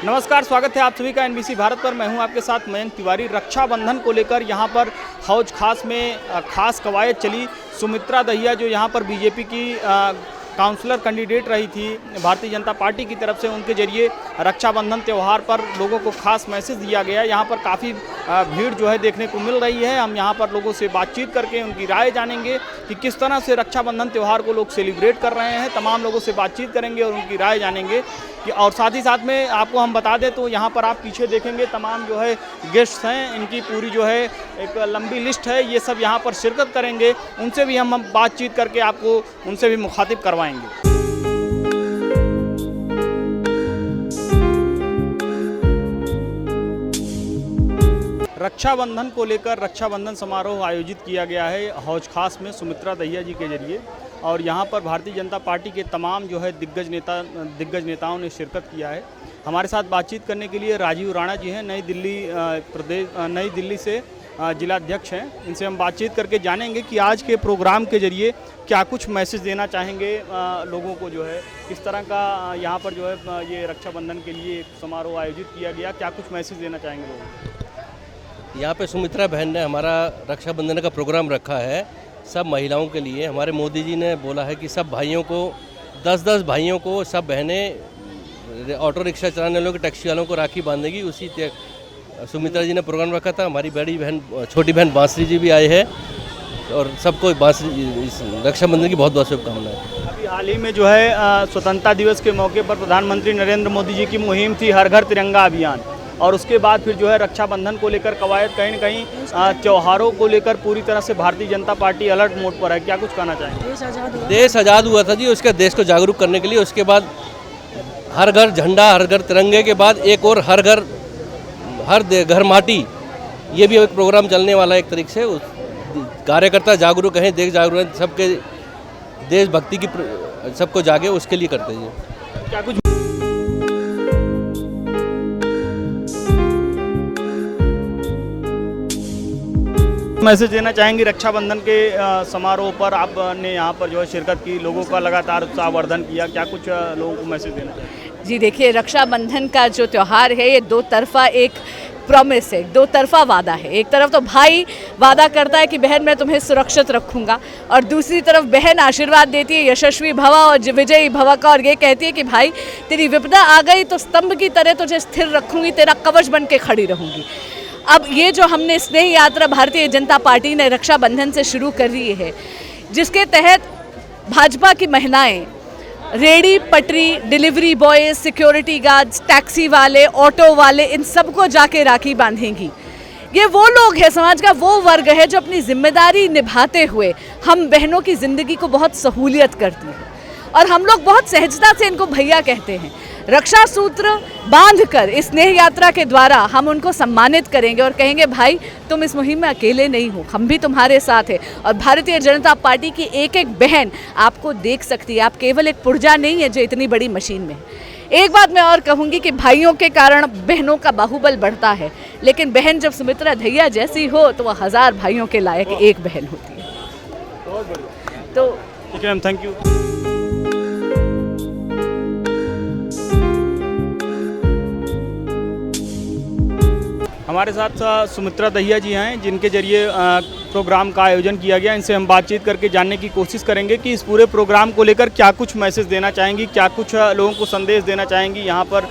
नमस्कार, स्वागत है आप सभी का एनबीसी भारत पर। मैं हूं आपके साथ मयंक तिवारी। रक्षाबंधन को लेकर यहां पर हौज खास में खास कवायद चली। सुमित्रा दहिया जो यहां पर बीजेपी की काउंसलर कैंडिडेट रही थी भारतीय जनता पार्टी की तरफ से, उनके जरिए रक्षाबंधन त्यौहार पर लोगों को खास मैसेज दिया गया। यहाँ पर काफ़ी भीड़ जो है देखने को मिल रही है। हम यहाँ पर लोगों से बातचीत करके उनकी राय जानेंगे कि किस तरह से रक्षाबंधन त्यौहार को लोग सेलिब्रेट कर रहे हैं। तमाम लोगों से बातचीत करेंगे और उनकी राय जानेंगे कि, और साथ ही साथ में आपको हम बता दें तो यहाँ पर आप पीछे देखेंगे तमाम जो है गेस्ट्स हैं, इनकी पूरी जो है एक लंबी लिस्ट है। ये सब यहाँ पर शिरकत करेंगे, उनसे भी हम बातचीत करके आपको उनसे भी मुखातिब करवाएंगे। रक्षाबंधन को लेकर रक्षाबंधन समारोह आयोजित किया गया है हौज खास में सुमित्रा दहिया जी के जरिए, और यहाँ पर भारतीय जनता पार्टी के तमाम जो है दिग्गज नेताओं ने शिरकत किया है। हमारे साथ बातचीत करने के लिए राजीव राणा जी हैं, नई दिल्ली से जिलाध्यक्ष हैं। इनसे हम बातचीत करके जानेंगे कि आज के प्रोग्राम के जरिए क्या कुछ मैसेज देना चाहेंगे लोगों को, जो है किस तरह का यहाँ पर जो है ये रक्षाबंधन के लिए एक समारोह आयोजित किया गया, क्या कुछ मैसेज देना चाहेंगे लोगों को। यहाँ पे सुमित्रा बहन ने हमारा रक्षाबंधन का प्रोग्राम रखा है सब महिलाओं के लिए। हमारे मोदी जी ने बोला है कि सब भाइयों को 10-10 भाइयों को सब बहनें ऑटो रिक्शा चलाने वालों के टैक्सी वालों को राखी बांधेगी। उसी सुमित्रा जी ने प्रोग्राम रखा था। हमारी बड़ी बहन छोटी बहन बांसुरी जी भी आए हैं और सबको रक्षाबंधन की बहुत बहुत शुभकामनाएं। अभी हाल ही में जो है स्वतंत्रता दिवस के मौके पर प्रधानमंत्री नरेंद्र मोदी जी की मुहिम थी हर घर तिरंगा अभियान, और उसके बाद फिर जो है रक्षाबंधन को लेकर कवायद कहीं न कहीं त्योहारों को लेकर पूरी तरह से Bharatiya Janata party alert mode पर है। क्या कुछ कहना चाहेंगे। देश आज़ाद हुआ था जी, उसके देश को जागरूक करने के लिए। उसके बाद हर घर झंडा, हर घर तिरंगे के बाद एक और हर घर माटी, ये भी एक प्रोग्राम चलने वाला है। एक तरीके से कार्यकर्ता जागरूक हैं, देश जागरूक हैं, सबके देशभक्ति की सबको जागे, उसके लिए करते हैं। क्या कुछ मैसेज देना चाहेंगे रक्षाबंधन के समारोह पर? आपने यहाँ पर जो है शिरकत की, लोगों का लगातार उत्साहवर्धन किया, क्या कुछ लोगों को मैसेज देना चाहिए? जी देखिए, रक्षाबंधन का जो त्यौहार है ये दो तरफा एक प्रॉमिस है, दो तरफा वादा है। एक तरफ तो भाई वादा करता है कि बहन मैं तुम्हें सुरक्षित रखूंगा, और दूसरी तरफ बहन आशीर्वाद देती है यशस्वी भव और विजयी भव का, और ये कहती है कि भाई तेरी विपदा आ गई तो स्तंभ की तरह तुझे स्थिर रखूंगी, तेरा कवच बन के खड़ी रहूंगी। अब ये जो हमने स्नेह यात्रा भारतीय जनता पार्टी ने रक्षाबंधन से शुरू कर दी है, जिसके तहत भाजपा की महिलाएं रेडी पटरी, delivery boys, security guards, taxi वाले, ऑटो वाले, इन सबको जाके राखी बांधेंगी। ये वो लोग हैं, समाज का वो वर्ग है जो अपनी जिम्मेदारी निभाते हुए हम बहनों की ज़िंदगी को बहुत सहूलियत करती है, और हम लोग बहुत सहजता से इनको भैया कहते हैं। रक्षा सूत्र बांधकर इस स्नेह यात्रा के द्वारा हम उनको सम्मानित करेंगे और कहेंगे भाई तुम इस मुहिम में अकेले नहीं हो, हम भी तुम्हारे साथ हैं। और भारतीय जनता पार्टी की एक एक बहन आपको देख सकती है, आप केवल एक पुर्जा नहीं है जो इतनी बड़ी मशीन में है। एक बात मैं और कहूँगी कि भाइयों के कारण बहनों का बाहुबल बढ़ता है, लेकिन बहन जब सुमित्रा दहिया जैसी हो तो वह 1000 भाइयों के लायक एक बहन होती है। तो ठीक है, थैंक यू। हमारे साथ सुमित्रा दहिया जी हैं, जिनके जरिए प्रोग्राम का आयोजन किया गया। इनसे हम बातचीत करके जानने की कोशिश करेंगे कि इस पूरे प्रोग्राम को लेकर क्या कुछ मैसेज देना चाहेंगी, क्या कुछ लोगों को संदेश देना चाहेंगी। यहाँ पर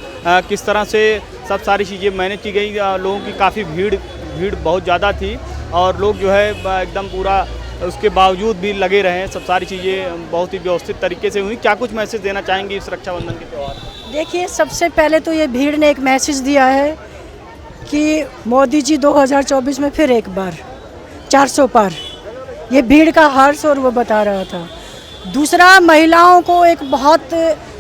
किस तरह से सब सारी चीज़ें मैनेज की गई। लोगों की काफ़ी भीड़ बहुत ज़्यादा थी, और लोग जो है एकदम पूरा उसके बावजूद भी लगे रहे। सब सारी चीज़ें बहुत ही व्यवस्थित तरीके से हुई। क्या कुछ मैसेज देना चाहेंगी इस रक्षाबंधन के त्यौहार पर? देखिए, सबसे पहले तो ये भीड़ ने एक मैसेज दिया है कि मोदी जी 2024 में फिर एक बार 400 पार, ये भीड़ का हर्ष और वो बता रहा था। दूसरा, महिलाओं को एक बहुत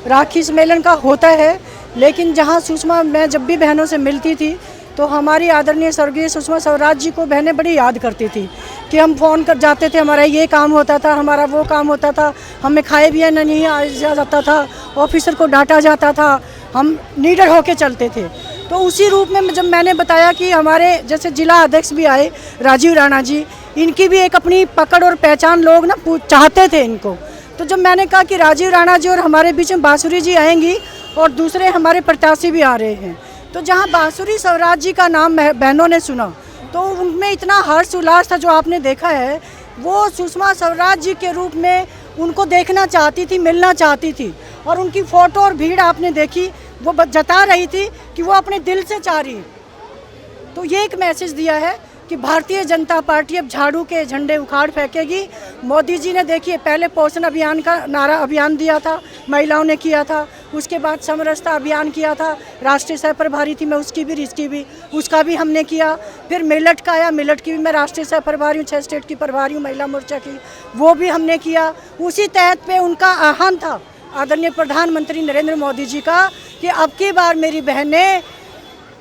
राखी सम्मेलन का होता है, लेकिन जहाँ सुषमा, मैं जब भी बहनों से मिलती थी तो हमारी आदरणीय स्वर्गीय सुषमा स्वराज जी को बहनें बड़ी याद करती थी कि हम फ़ोन कर जाते थे, हमारा ये काम होता था, हमारा वो काम होता था, हमें खाए भी नहीं आ जाता था, ऑफिसर को डांटा जाता था, हम नीडर होके चलते थे। तो उसी रूप में जब मैंने बताया कि हमारे जैसे जिला अध्यक्ष भी आए राजीव राणा जी, इनकी भी एक अपनी पकड़ और पहचान लोग ना चाहते थे इनको। तो जब मैंने कहा कि राजीव राणा जी और हमारे बीच में बांसुरी जी आएंगी और दूसरे हमारे प्रत्याशी भी आ रहे हैं। तो जहाँ बांसुरी स्वराज जी का नाम बहनों ने सुना तो उनमें इतना हर्ष उल्लास था। जो आपने देखा है वो सुषमा स्वराज जी के रूप में उनको देखना चाहती थी, मिलना चाहती थी, और उनकी फ़ोटो और भीड़ आपने देखी, वो जता रही थी कि वो अपने दिल से चाह रही है। तो ये एक मैसेज दिया है कि भारतीय जनता पार्टी अब झाड़ू के झंडे उखाड़ फेंकेगी। मोदी जी ने देखिए पहले पोषण अभियान का नारा अभियान दिया था, महिलाओं ने किया था, उसके बाद समरसता अभियान किया था, राष्ट्रीय सह प्रभारी थी मैं, उसकी भी उसका भी हमने किया। फिर मिलट का आया, मिलट की भी मैं राष्ट्रीय सह प्रभारी हूँ, 6 स्टेट की प्रभारी हूँ महिला मोर्चा की, वो भी हमने किया। उसी तहत पे उनका आह्वान था आदरणीय प्रधानमंत्री नरेंद्र मोदी जी का कि अब की बार मेरी बहनें,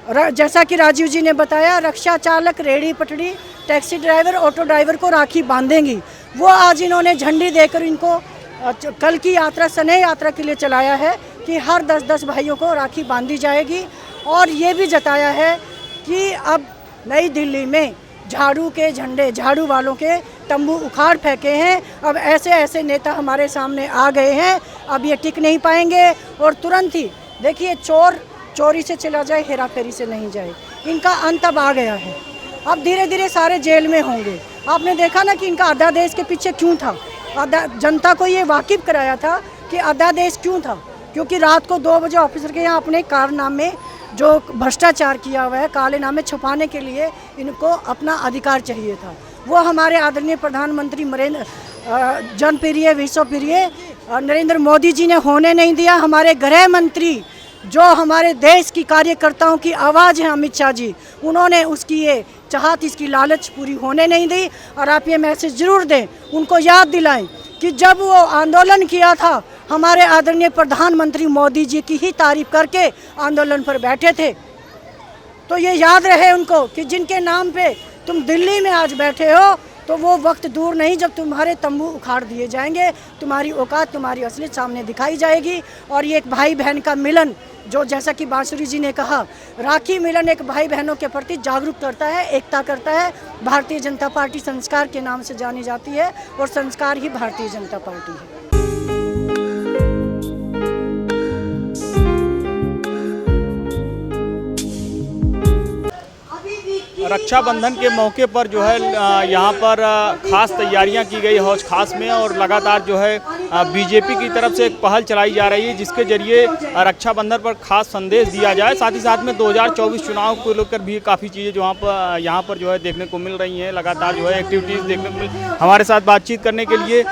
जैसा कि राजीव जी ने बताया, रक्षा चालक, रेहड़ी पटरी, टैक्सी ड्राइवर, ऑटो ड्राइवर को राखी बांधेंगी। वो आज इन्होंने झंडी देकर इनको कल की यात्रा, स्नेह यात्रा के लिए चलाया है कि हर 10-10 भाइयों को राखी बांधी जाएगी। और ये भी जताया है कि अब नई दिल्ली में झाड़ू के झंडे, झाड़ू वालों के तंबू उखाड़ फेंके हैं। अब ऐसे नेता हमारे सामने आ गए हैं, अब ये टिक नहीं पाएंगे। और तुरंत ही देखिए, चोर चोरी से चला जाए, हेरा फेरी से नहीं जाए, इनका अंत अब आ गया है। अब धीरे धीरे सारे जेल में होंगे। आपने देखा ना कि इनका अध्यादेश के पीछे क्यों था, जनता को ये वाकिफ कराया था कि अध्यादेश क्यों था, क्योंकि रात को 2 बजे ऑफिसर के यहाँ अपने कारनामे जो भ्रष्टाचार किया हुआ है, काले नामे छुपाने के लिए इनको अपना अधिकार चाहिए था। वो हमारे आदरणीय प्रधानमंत्री जनप्रिय विश्वप्रिय नरेंद्र मोदी जी ने होने नहीं दिया। हमारे गृह मंत्री जो हमारे देश की कार्यकर्ताओं की आवाज़ है, अमित शाह जी, उन्होंने उसकी ये चाहत, इसकी लालच पूरी होने नहीं दी। और आप ये मैसेज ज़रूर दें, उनको याद दिलाएं कि जब वो आंदोलन किया था, हमारे आदरणीय प्रधानमंत्री मोदी जी की ही तारीफ करके आंदोलन पर बैठे थे। तो ये याद रहे उनको कि जिनके नाम पे तुम दिल्ली में आज बैठे हो, तो वो वक्त दूर नहीं जब तुम्हारे तंबू उखाड़ दिए जाएंगे, तुम्हारी औकात, तुम्हारी असलियत सामने दिखाई जाएगी। और ये एक भाई बहन का मिलन, जो जैसा कि बांसुरी जी ने कहा, राखी मिलन एक भाई बहनों के प्रति जागरूक करता है, एकता करता है। भारतीय जनता पार्टी संस्कार के नाम से जानी जाती है और संस्कार ही भारतीय जनता पार्टी है। रक्षाबंधन के मौके पर जो है यहाँ पर खास तैयारियां की गई हौज खास में, और लगातार जो है बीजेपी की तरफ से एक पहल चलाई जा रही है जिसके जरिए रक्षाबंधन पर खास संदेश दिया जाए। साथ ही साथ में 2024 चुनाव को लेकर भी काफ़ी चीज़ें जो यहाँ पर जो है देखने को मिल रही हैं। लगातार जो है एक्टिविटीज़ देखने को मिल। हमारे साथ बातचीत करने के लिए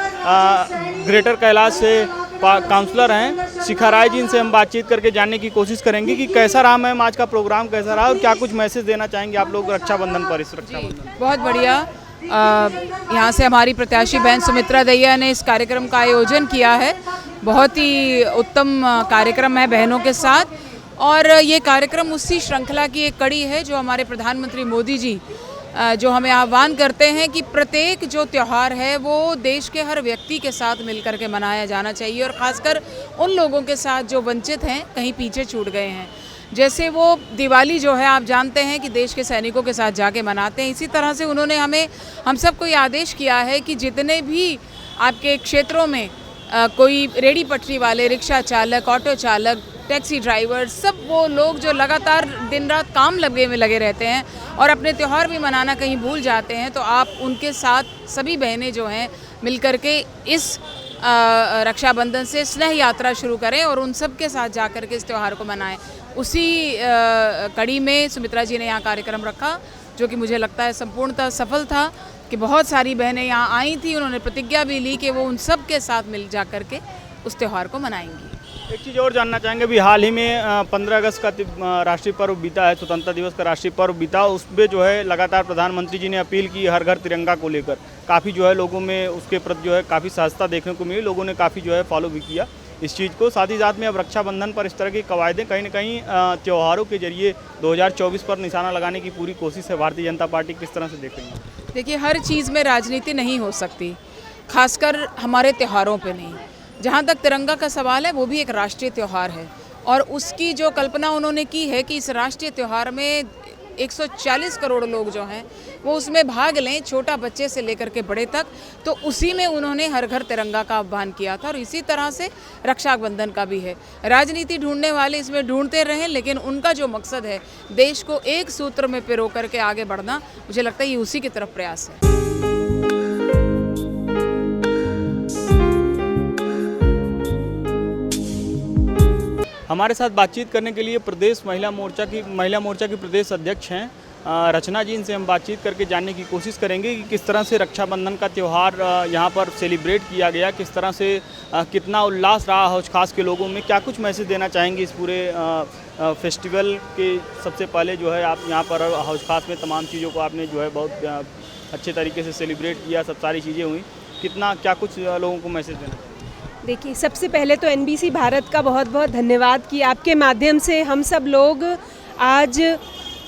ग्रेटर कैलाश से काउंसलर हैं शिखा राय जी, इनसे हम बातचीत करके जानने की कोशिश करेंगे कि कैसा रहा मैम आज का प्रोग्राम, कैसा रहा और क्या कुछ मैसेज देना चाहेंगे आप लोग रक्षाबंधन पर। इस रक्षाबंधन बहुत बढ़िया, यहाँ से हमारी प्रत्याशी बहन सुमित्रा दहिया ने इस कार्यक्रम का आयोजन किया है। बहुत ही उत्तम कार्यक्रम है बहनों के साथ, और ये कार्यक्रम उसी श्रृंखला की एक कड़ी है जो हमारे प्रधानमंत्री मोदी जी जो हमें आह्वान करते हैं कि प्रत्येक जो त्यौहार है वो देश के हर व्यक्ति के साथ मिलकर के मनाया जाना चाहिए, और ख़ासकर उन लोगों के साथ जो वंचित हैं, कहीं पीछे छूट गए हैं। जैसे वो दिवाली जो है आप जानते हैं कि देश के सैनिकों के साथ जाके मनाते हैं, इसी तरह से उन्होंने हम सबको ये आदेश किया है कि जितने भी आपके क्षेत्रों में कोई रेहड़ी पटरी वाले, रिक्शा चालक, ऑटो चालक, टैक्सी ड्राइवर, सब वो लोग जो लगातार दिन रात काम में लगे रहते हैं और अपने त्यौहार भी मनाना कहीं भूल जाते हैं, तो आप उनके साथ सभी बहनें जो हैं मिलकर के इस रक्षाबंधन से स्नेह यात्रा शुरू करें और उन सब के साथ जाकर के इस त्यौहार को मनाएं। उसी कड़ी में सुमित्रा जी ने यहाँ कार्यक्रम रखा, जो कि मुझे लगता है संपूर्णतः सफल था, कि बहुत सारी बहनें यहाँ आई थी, उन्होंने प्रतिज्ञा भी ली कि वो उन सब के साथ मिल जा कर के उस त्यौहार को मनाएंगी। एक चीज़ और जानना चाहेंगे, अभी हाल ही में 15 अगस्त का राष्ट्रीय पर्व बीता है, स्वतंत्रता दिवस का राष्ट्रीय पर्व बीता, उसमें जो है लगातार प्रधानमंत्री जी ने अपील की हर घर तिरंगा को लेकर, काफ़ी जो है लोगों में उसके प्रति जो है काफ़ी सहजता देखने को मिली, लोगों ने काफ़ी जो है फॉलो भी किया इस चीज़ को। साथ ही साथ में अब रक्षाबंधन पर इस तरह की कवायदें कहीं ना कहीं त्योहारों के जरिए 2024 पर निशाना लगाने की पूरी कोशिश है भारतीय जनता पार्टी, किस तरह से देखेंगे? देखिए, हर चीज़ में राजनीति नहीं हो सकती, खासकर हमारे त्योहारों पे नहीं। जहाँ तक तिरंगा का सवाल है, वो भी एक राष्ट्रीय त्यौहार है, और उसकी जो कल्पना उन्होंने की है कि इस राष्ट्रीय त्यौहार में 140 करोड़ लोग जो हैं वो उसमें भाग लें, छोटा बच्चे से लेकर के बड़े तक। तो उसी में उन्होंने हर घर तिरंगा का आह्वान किया था और इसी तरह से रक्षाबंधन का भी है। राजनीति ढूंढने वाले इसमें ढूंढते रहें, लेकिन उनका जो मकसद है देश को एक सूत्र में पिरो करके आगे बढ़ना, मुझे लगता है ये उसी की तरफ प्रयास है। हमारे साथ बातचीत करने के लिए प्रदेश महिला मोर्चा की प्रदेश अध्यक्ष हैं रचना जी। इनसे हम बातचीत करके जानने की कोशिश करेंगे कि किस तरह से रक्षाबंधन का त्यौहार यहाँ पर सेलिब्रेट किया गया, किस तरह से कितना उल्लास रहा हौज खास के लोगों में, क्या कुछ मैसेज देना चाहेंगे इस पूरे फेस्टिवल के। सबसे पहले जो है आप यहाँ पर हौज खास में तमाम चीज़ों को आपने जो है बहुत अच्छे तरीके से सेलिब्रेट किया, सब सारी चीज़ें हुई, क्या कुछ लोगों को मैसेज देना? देखिए, सबसे पहले तो NBC भारत का बहुत बहुत धन्यवाद कि आपके माध्यम से हम सब लोग आज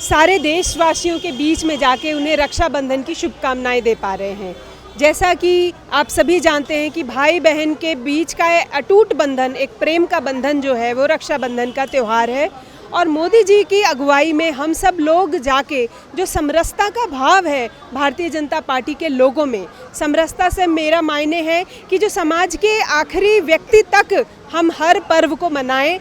सारे देशवासियों के बीच में जाके उन्हें रक्षाबंधन की शुभकामनाएं दे पा रहे हैं। जैसा कि आप सभी जानते हैं कि भाई बहन के बीच का अटूट बंधन, एक प्रेम का बंधन जो है वो रक्षाबंधन का त्यौहार है। और मोदी जी की अगुवाई में हम सब लोग जाके जो समरसता का भाव है भारतीय जनता पार्टी के लोगों में, समरसता से मेरा मायने है कि जो समाज के आखिरी व्यक्ति तक हम हर पर्व को मनाएं,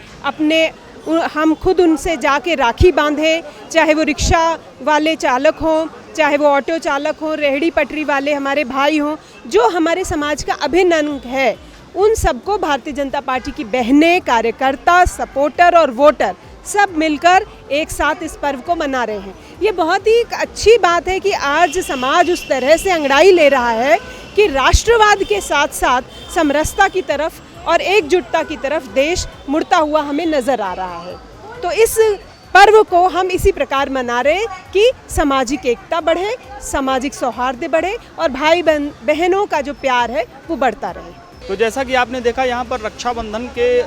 हम खुद उनसे जाके राखी बांधें, चाहे वो रिक्शा वाले चालक हों, चाहे वो ऑटो चालक हों, रेहड़ी पटरी वाले हमारे भाई हों, जो हमारे समाज का अभिन्न अंग है, उन सबको भारतीय जनता पार्टी की बहनें, कार्यकर्ता, सपोर्टर और वोटर सब मिलकर एक साथ इस पर्व को मना रहे हैं। ये बहुत ही अच्छी बात है कि आज समाज उस तरह से अंगड़ाई ले रहा है कि राष्ट्रवाद के साथ साथ समरसता की तरफ और एकजुटता की तरफ देश मुड़ता हुआ हमें नज़र आ रहा है। तो इस पर्व को हम इसी प्रकार मना रहे हैं कि सामाजिक एकता बढ़े, सामाजिक सौहार्द बढ़े और भाई बहनों का जो प्यार है वो बढ़ता रहे। तो जैसा कि आपने देखा, यहाँ पर रक्षाबंधन के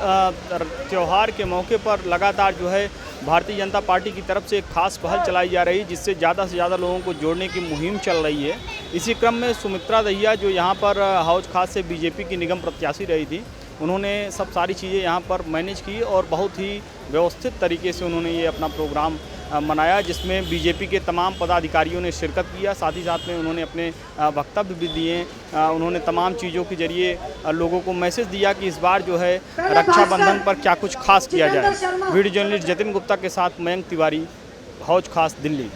त्यौहार के मौके पर लगातार जो है भारतीय जनता पार्टी की तरफ से एक खास पहल चलाई जा रही है, जिससे ज़्यादा से ज़्यादा लोगों को जोड़ने की मुहिम चल रही है। इसी क्रम में सुमित्रा दहिया जो यहाँ पर हौज खास से बीजेपी की निगम प्रत्याशी रही थी, उन्होंने सब सारी चीज़ें यहाँ पर मैनेज की और बहुत ही व्यवस्थित तरीके से उन्होंने ये अपना प्रोग्राम मनाया, जिसमें बीजेपी के तमाम पदाधिकारियों ने शिरकत किया। साथ ही साथ में उन्होंने अपने वक्तव्य भी दिए। उन्होंने तमाम चीज़ों के जरिए लोगों को मैसेज दिया कि इस बार जो है रक्षाबंधन पर क्या कुछ खास किया जाए। वीडियो जर्नलिस्ट जतिन गुप्ता के साथ मयंक तिवारी, हौज खास, दिल्ली।